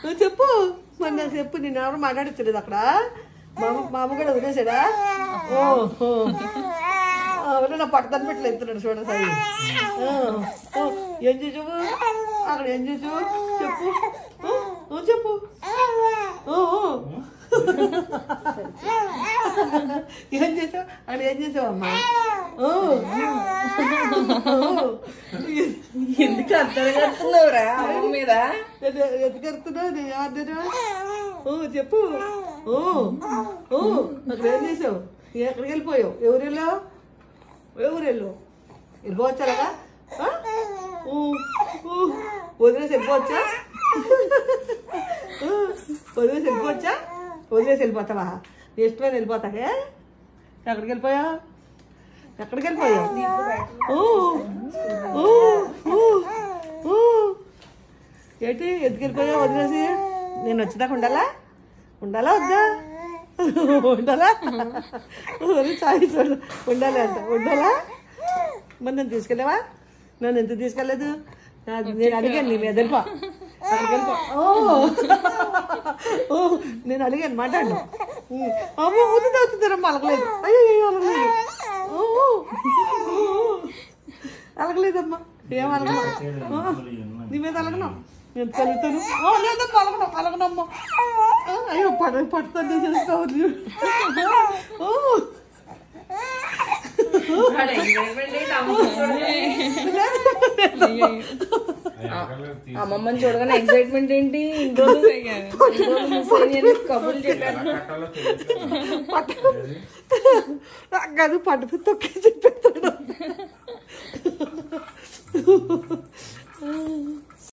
నువ్వు చెప్పు మరి నాకు చెప్పు. నేను ఎవరు మాట్లాడించలేదు అక్కడ. మా అమ్మ కూడా వదిలేసాడా? నా పట్టదని పెట్టి ఎత్తున్నాడు చూడ సాయి. ఏం చేసావు అక్కడ? ఏం చేసావు చెప్పు. చెప్పు ఏం చేసావు అక్కడ? ఏం చేసావు అమ్మా? ఎందుకు అర్థం కడుతున్నావురా అమ్మ మీద? ఎందుకు కడుతున్నావు? నేను ఏమన్నా చెప్పు. అక్కడ ఏం చేసావు? ఎక్కడికి వెళ్ళిపోయావు? ఎవరు వెళ్ళావు? వెళ్ళిపోవచ్చా అలాగా? వదిలేసి వెళ్ళిపోవచ్చా? వదిలేసి వెళ్ళిపోతావా? నీ ఇష్టమైన వెళ్ళిపోతాకే. ఎక్కడికి వెళ్ళిపోయావు? ఏంటి ఎందుకు వెళ్ళిపోయావు వదిలేసి? నేను వచ్చేదాకా ఉండాలా వద్దా? సాయి చూడు ఉండాలి అంట. ఉండాలా? మరి నన్ను తీసుకెళ్ళావా? నన్ను ఎందుకు తీసుకెళ్ళలేదు? నేను అడిగాను నీ మీద వెళ్ళిపో. అక్కడికి వెళ్ళిపో. నేను అడిగాను మాట్లాడు. అమ్మ ఊతుంది అవుతుందమ్మా. అలగలేదు. అయ్యో అలగలేదమ్మా. ఏం అలగను నీ మీద అలగను. ఎంత కలుగుతాను? లేదమ్మా అలగనమ్మా. అయ్యో పడుతుంది చేసుకోవాలి. అమ్మమ్మని చూడగానే ఎక్సైట్మెంట్ ఏంటి? కబుర్లు చెప్పాను. కాదు పట్టు తొక్కి చెప్పేస్తాడు.